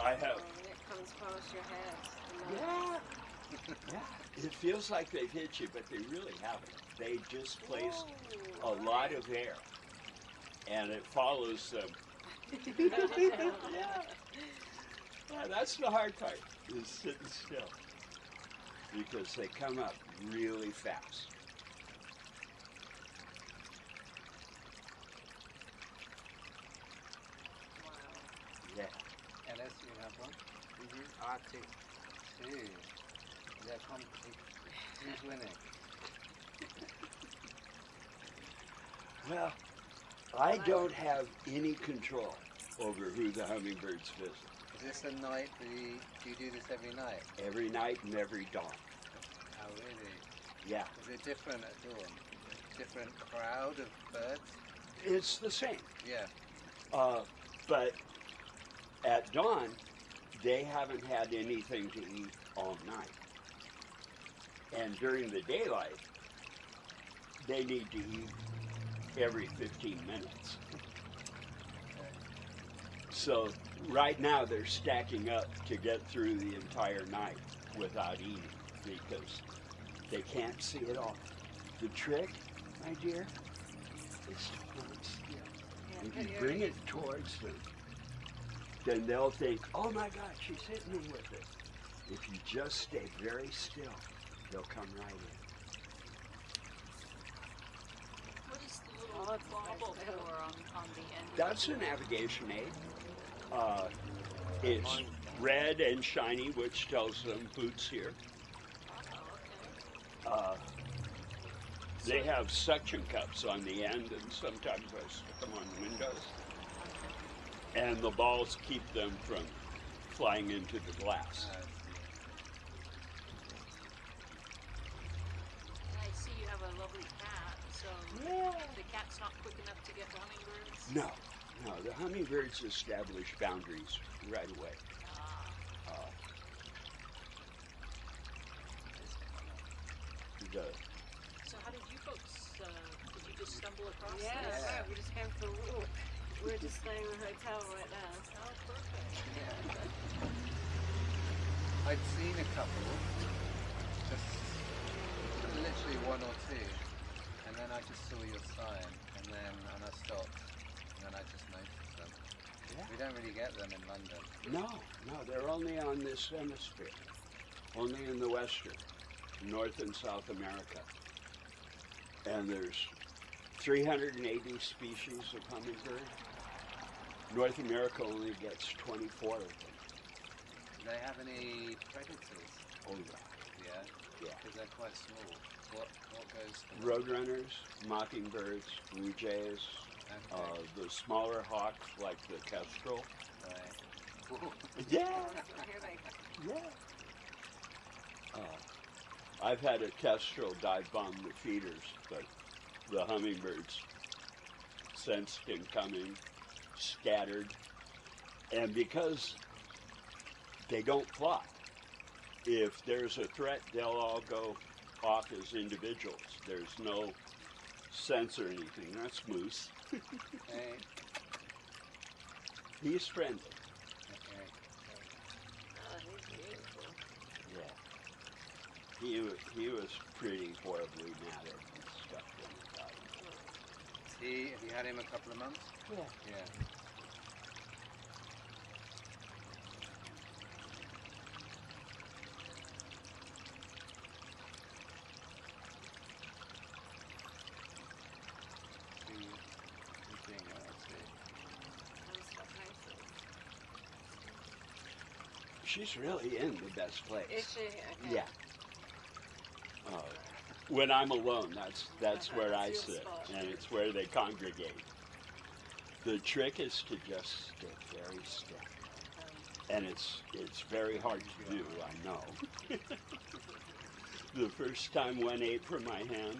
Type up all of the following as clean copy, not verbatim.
I have. And it comes past your head. Yeah. Yeah. It feels like they've hit you, but they really haven't. They just place a lot of air, and it follows them. Yeah. Yeah, that's the hard part, is sitting still. Because they come up really fast. Wow. Yeah. Ellis, you have one? Two. Two. Yeah, who's winning? Well, I don't have any control over who the hummingbirds visit. Is this a night do you do this every night? Every night and every dawn. Oh, really? Yeah. Is it different at dawn? Different crowd of birds? It's the same. Yeah. But at dawn, they haven't had anything to eat all night. And during the daylight, they need to eat every 15 minutes. So right now they're stacking up to get through the entire night without eating because they can't see it all. The trick, my dear, is to hold still. If you bring it towards them, then they'll think, oh my God, she's hitting me with it. If you just stay very still, they'll come right in. What is the little bauble for on the end? That's a navigation aid. It's red and shiny, which tells them food's here. They have suction cups on the end, and sometimes I stick them on the windows. And the balls keep them from flying into the glass. And I see you have a lovely cat, so Yeah. the cat's not quick enough to get the hummingbirds? No, the hummingbirds establish boundaries right away. The, So how did you folks, did you just stumble across Yeah, this? that's right. We just came for a walk. We're just staying in a hotel right now. Oh, perfect. Yeah. I'd seen a couple, just literally one or two, and then I just saw your sign, and I stopped, and then I just noticed them. yeah. We don't really get them in London. No, they're only on this hemisphere. Only in the Western, North and South America. And there's 380 species of hummingbird. North America only gets 24 of them. Do they have any predators? Oh Yeah, yeah. because they're quite small. What goes to them? Roadrunners, mockingbirds, blue jays, Okay. the smaller hawks like the kestrel. Right. Yeah, Here they yeah. I've had a kestrel dive bomb the feeders, but the hummingbirds sensed him coming, scattered, and because they don't fly, if there's a threat, they'll all go off as individuals. There's no sense or anything. That's Moose. Hey. He's friendly. Okay. Oh, he's beautiful. Yeah. He was pretty horribly mad at and stuff when he died. Have you had him a couple of months? Yeah. Yeah. She's really in the best place. Is she? Okay. Yeah. When I'm alone, that's where I That's your sit, spot. and it's where they congregate. The trick is to just stay very still, and it's very hard to do. I know. The first time one ate from my hand,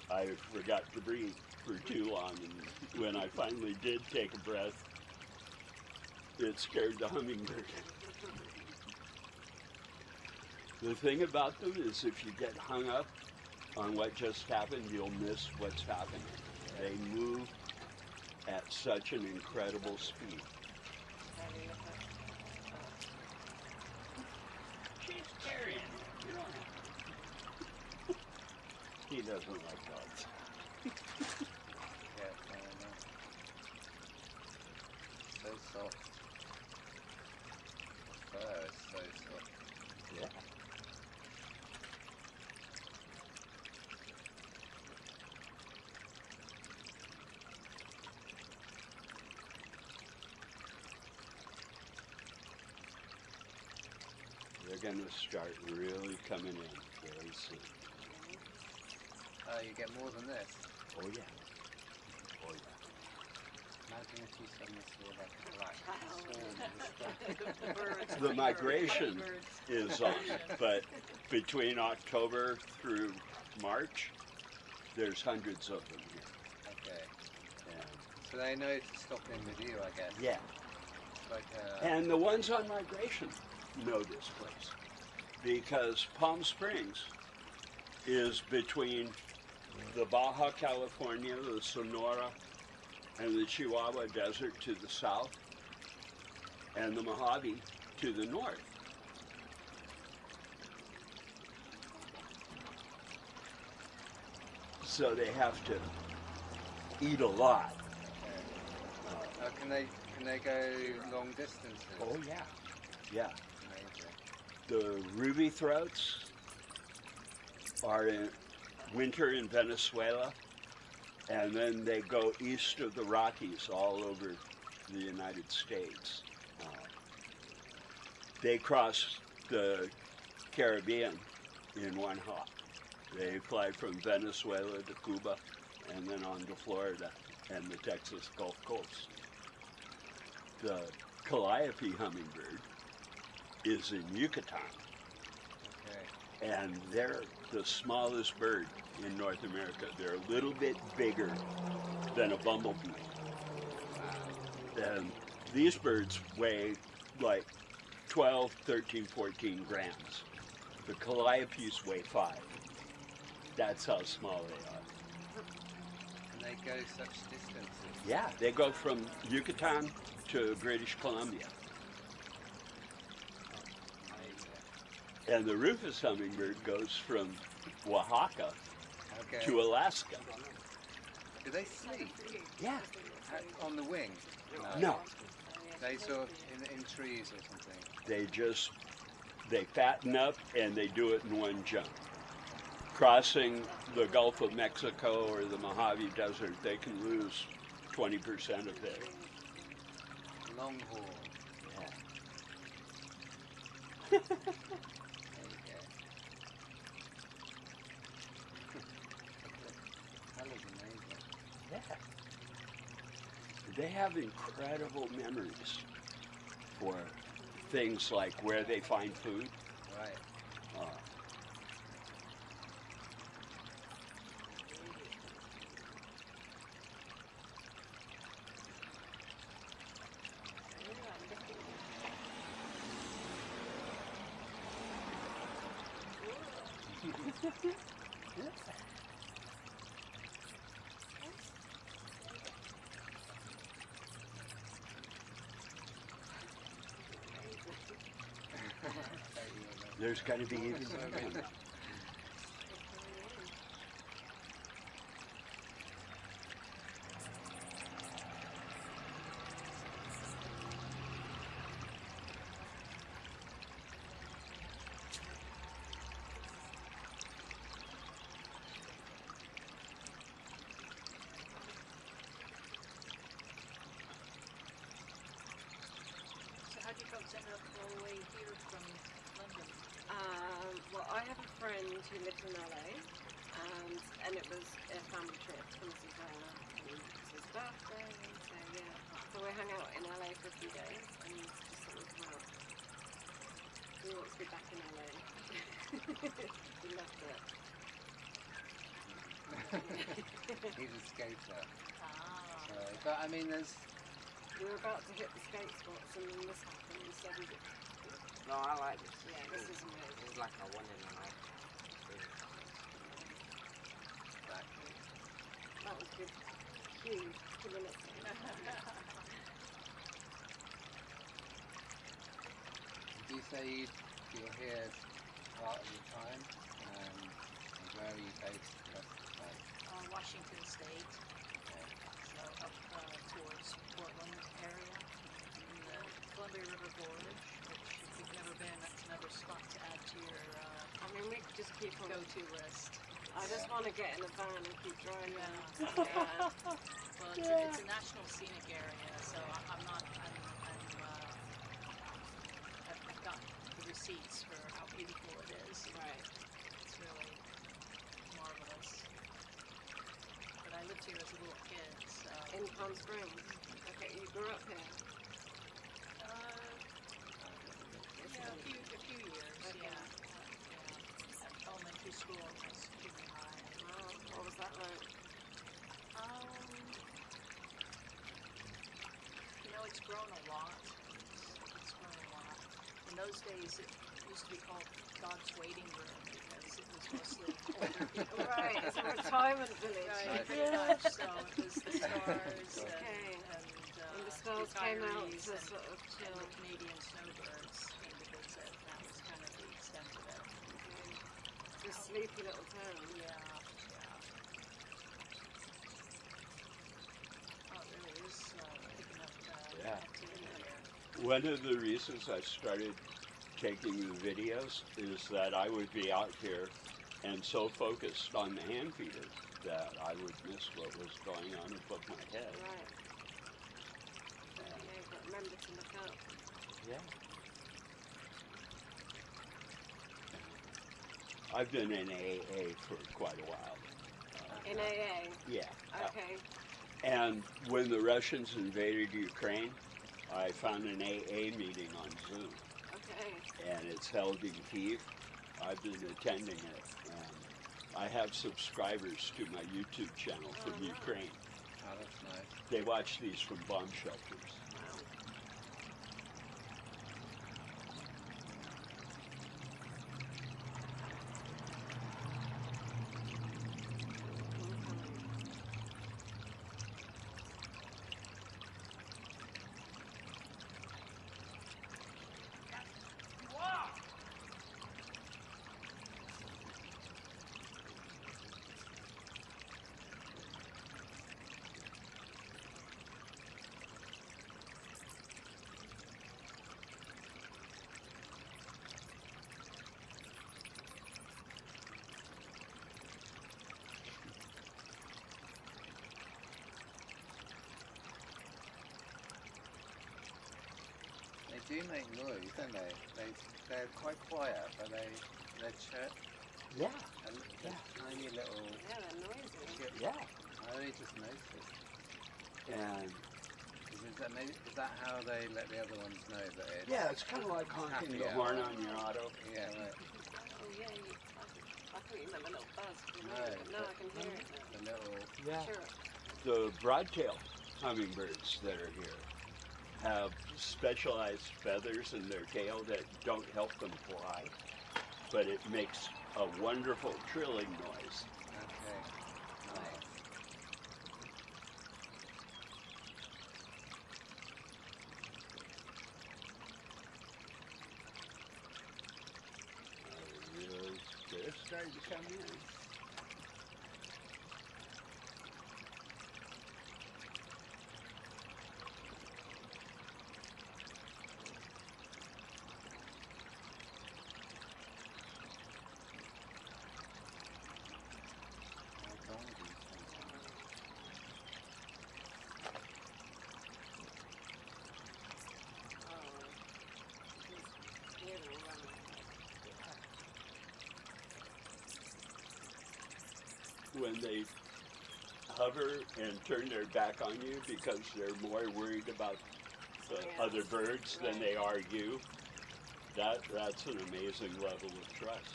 I forgot to breathe for too long, and when I finally did take a breath, it scared the hummingbird. The thing about them is if you get hung up on what just happened, you'll miss what's happening. They move at such an incredible speed. He doesn't like dogs. Yeah, fair enough. So soft. The fur is so soft. Yeah. They're going to start really coming in very soon. Oh, you get more than this. Oh yeah. Oh yeah. Imagine if you suddenly saw like a black swarm of this stuff. The migration is on, but between October through March, there's hundreds of them here. Okay. And, So they know to stop in with you, I guess. yeah. Like And the ones on migration know this place because Palm Springs is between the Baja California, the Sonora, and the Chihuahua Desert to the south, and the Mojave to the north. So they have to eat a lot. can they go long distances? Oh yeah, yeah. Amazing. The ruby throats are in winter in Venezuela, and then they go east of the Rockies all over the United States. They cross the Caribbean in one hop. They fly from Venezuela to Cuba and then on to Florida and the Texas Gulf Coast. The calliope hummingbird is in Yucatan, Okay. and they're the smallest bird in North America. They're a little bit bigger than a bumblebee. And these birds weigh like 12, 13, 14 grams. The calliopes weigh 5. That's how small they are. And they go such distances. Yeah, they go from Yucatan to British Columbia. And the rufous hummingbird goes from Oaxaca Okay. to Alaska. Do they sleep Yeah. on the wing? No, They sort of in trees or something. they fatten up and they do it in one jump. Crossing the Gulf of Mexico or the Mojave Desert, they can lose 20% of their. Long haul. Yeah. There you go. That was amazing. Yeah. They have incredible memories for things like where they find food. Right. Uh, there's going to be even more. So how do you folks end up all the way here from London? Well, I have a friend who lives in LA, and it was a family trip from Susanna, and it's his birthday, and so yeah. So we hung out in LA for a few days, and just sort of, well, we want to be back in LA. We loved it. He's a skater. Ah. But I mean, there's. We were about to hit the skate spots, and then this happened, so we did. No, I like this. Yeah, this is amazing. This is like a one in a life. That was good. Huge. 2 minutes. Do you say you're here part of the time? And where are you based? Washington State, so up towards Portland area, in the Columbia River Gorge, which if you've never been, that's another spot to add to your I mean, we could just keep on. go-to list. I just want to get in a van and keep driving. Yeah. Yeah. Well, it's a national scenic area, so I've got the receipts for how beautiful it is. Right. It's really marvelous. But I lived here as a little kid, so. In Palm Springs. Okay, you grew up here. Yeah, a few years. Okay. Yeah. At elementary school and junior high. Wow, what was that like? It's grown a lot. It's grown a lot. In those days, it used to be called God's Waiting Room because it was mostly older people. Right, it's a retirement village. Right, pretty much. So it was the stars Okay. and the stars came out retirees to and, sort of and chill. the Canadian snowbirds came to visit. That was kind of the extent of it. Okay. This sleepy little town. Yeah. Oh, it really is picking up Yeah. activity here. One of the reasons I started taking the videos is that I would be out here and so focused on the hand feeder that I would miss what was going on above my head. Right. Yeah, but remember to look up. Yeah. I've been in AA for quite a while. In AA. Yeah. Okay. And when the Russians invaded Ukraine, I found an AA meeting on Zoom, Okay. and it's held in Kyiv. I've been attending it, and I have subscribers to my YouTube channel from Oh, wow. Ukraine. Oh, that's nice. They watch these from bomb shelters. Wow. They do make noise, don't they? They're quite quiet, but they chirp. Yeah. And Yeah. tiny little Yeah, they're noisy. chirps. Yeah. I only just noticed. And Is that how they let the other ones know that it's... yeah, it's kind of like honking Happy the hour. horn on your auto. Yeah, right. Oh, yeah. I thought you meant a little buzz. You know, No, but now I can hear it now. The little... Yeah. Sure. The broadtail hummingbirds that are here have specialized feathers in their tail that don't help them fly, but it makes a wonderful trilling noise. Okay. Nice. They're starting to come in. When they hover and turn their back on you because they're more worried about the other birds than they are you, that's an amazing level of trust.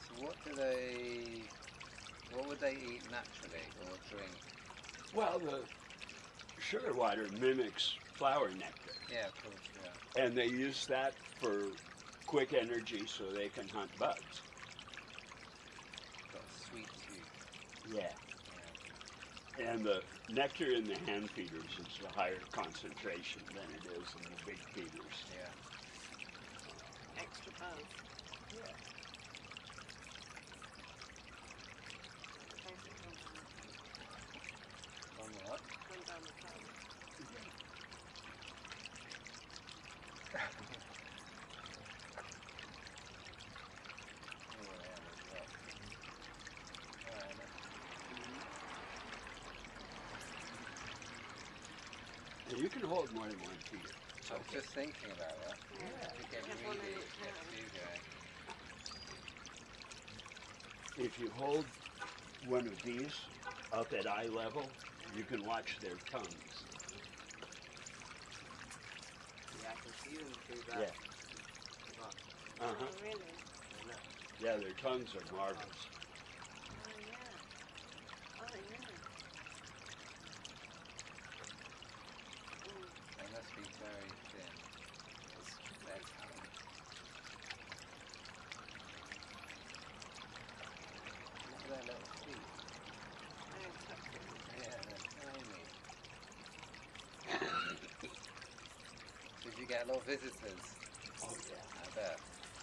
So what would they eat naturally or drink? Well, the sugar water mimics flower nectar, Yeah, of course, yeah. and they use that for quick energy so they can hunt bugs. Got a sweet tooth. Yeah. Yeah. And the nectar in the hand feeders is a higher concentration than it is in the big feeders. Yeah. Extra buzz. Yeah. On what? Run down the phone. Oh, yeah, there's lots. Alright, And you can hold more than one feeder. I was just thinking about that. Yeah. To get Have one really in each get hand. you going. If you hold one of these up at eye level, you can watch their tongues. Yeah, I can see them through Yeah. that. Uh-huh. Oh, really? Yeah, their tongues are marvelous. Oh, yeah. Oh, yeah. They must be very thin. Their tongue. Look at their little feet. I don't touch it. Yeah, they're tiny. Did you get a lot of visitors? Oh, yeah. I bet.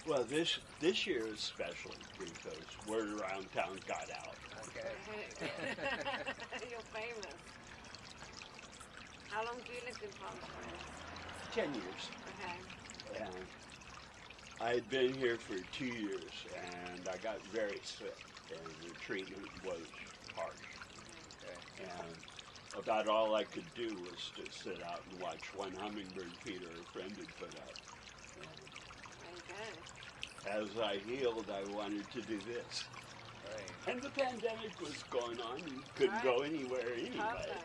Well, this year especially because word around town got out. Okay. You're famous. How long do you live in Palm Springs? 10 years. Okay. And I had been here for 2 years, and I got very sick, and the treatment was harsh. Okay. And about all I could do was to sit out and watch one hummingbird feeder a friend had put up. There you go. As I healed, I wanted to do this. Great. And the pandemic was going on. You couldn't go anywhere anyway. Perfect.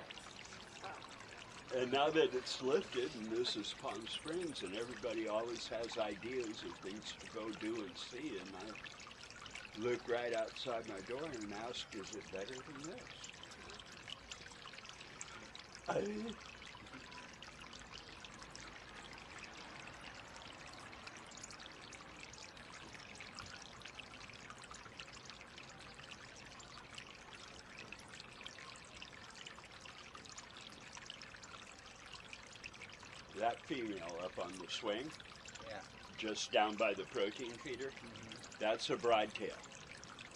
And now that it's lifted, and this is Palm Springs, and everybody always has ideas of things to go do and see, and I look right outside my door and ask, is it better than this? That female up on the swing, Yeah. just down by the protein feeder, that's a broadtail.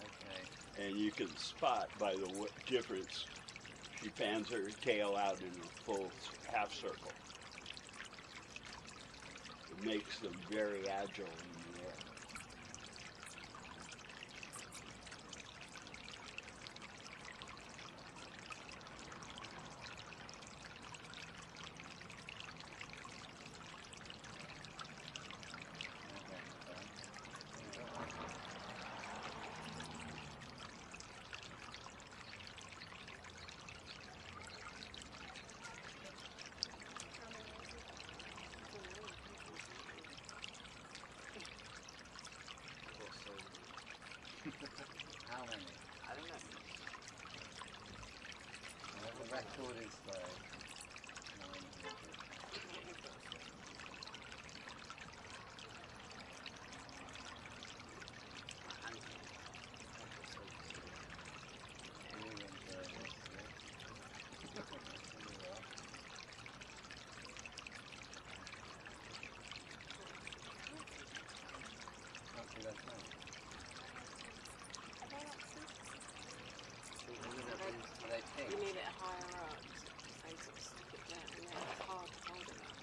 Okay. And you can spot by the difference. She fans her tail out in a full half circle. It makes them very agile in the air. How many? I don't know. Well, the record is like 900. Really enjoy this, Can't see that tongue. Are they pink? You need it higher up, so you sort of stick it down, and then it's hard to hold it up.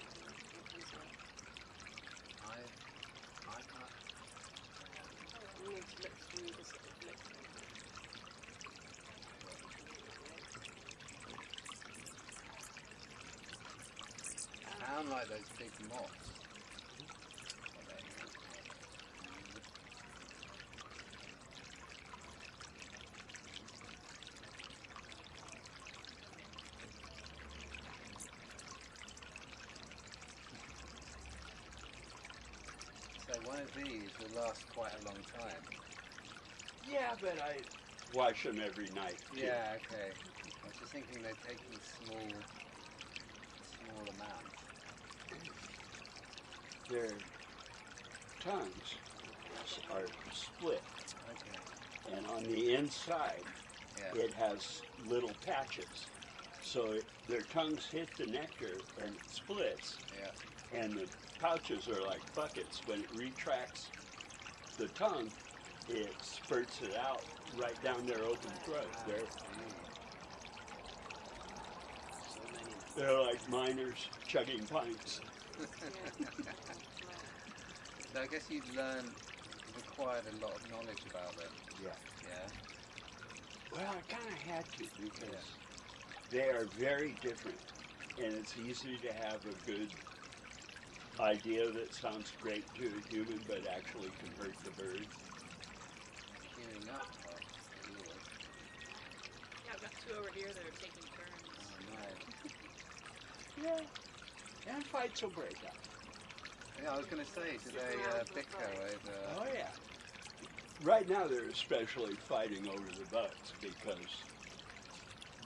I can't. You need to look through the sort of liquid. Sound like those big moths. So one of these will last quite a long time. Yeah, but I watch them every night. too. Yeah, okay. I was just thinking they're taking small amounts. Their tongues are split, Okay. and on the inside Yeah. it has little patches. So their tongues hit the nectar and it splits, Yeah. and the pouches are like buckets. When it retracts the tongue, it spurts it out right down their open throat. So many. They're like miners chugging pints. So I guess you've acquired a lot of knowledge about them. Yeah. Yeah. Well, I kind of had to because they are very different, and it's easy to have a good idea that sounds great to a human, but actually can hurt the bird. Queuing up. Yeah, I've got two over here that are taking turns. Oh, nice. Yeah, and fights will break out. Yeah, I was going to say, do they bicker over... Oh yeah. Right now they're especially fighting over the bugs because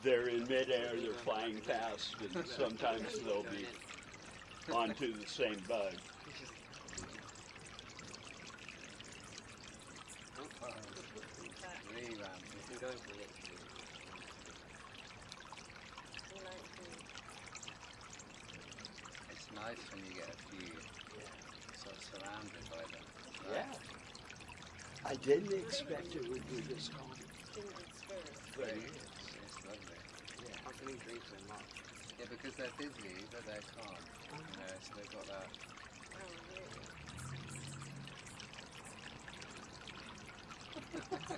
they're in midair, they're flying fast, and sometimes they'll be onto the same bug. Really rampant. You can go for it. It's nice when you get a few sort of surrounded by them. Yeah. I didn't expect it would be this calm. But it is. It's lovely. How can you drink so much? Yeah, because they're busy, but they're calm. You know, so they've got that.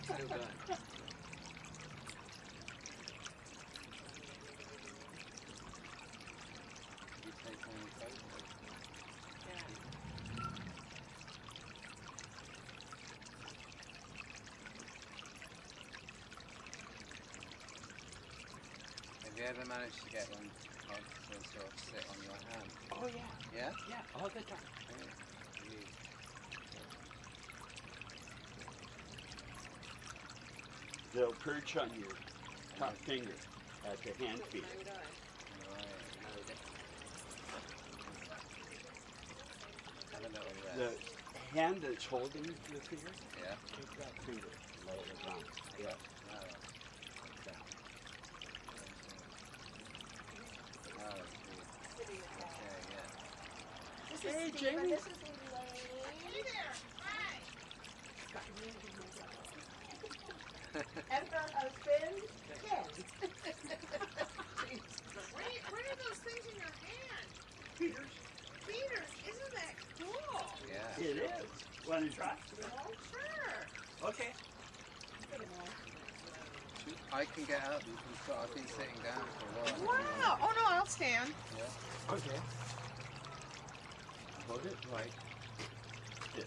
Still going. You take any photos. Have you ever managed to get one to sort of sit on your hand? Oh yeah. Yeah? Yeah, all the time. They'll perch on your top finger at the hand feet. Right. Have a little The rest. hand that's holding the finger, Yeah? take that finger, lay it on. Yeah. Oh, that's good. Okay, yeah. Hey, Jamie. And her husband, Ken. What are those things in your hand? Peters. Peters, isn't that cool? Yeah. It is. Want to try? Sure. Okay. I can get up. I've been sitting down for a while. Wow. Oh no, I'll stand. Yeah. Okay. Hold it like this.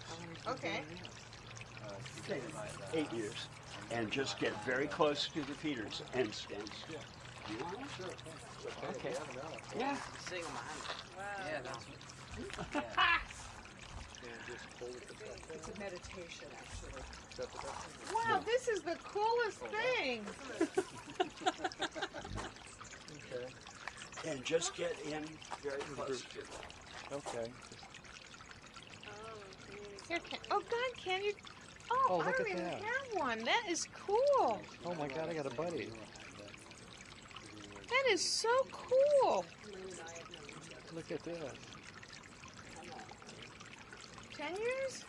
Okay. Keep it like that. 8 years. And just get very close to the feeders and stand still. Do you want it? Sure. Okay. Yeah. Sitting on my hand. Yeah, that's It's a meditation, actually. Wow, this is the coolest thing. And just get in very close to them. Okay. Here, oh God, can you? Oh, Oh, I look don't at even that. have one. That is cool. Oh my God, I got a buddy. That is so cool. Look at this. 10 years?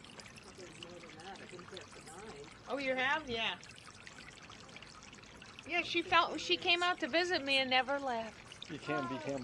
Oh, you have? Yeah. Yeah, she came out to visit me and never left. You can become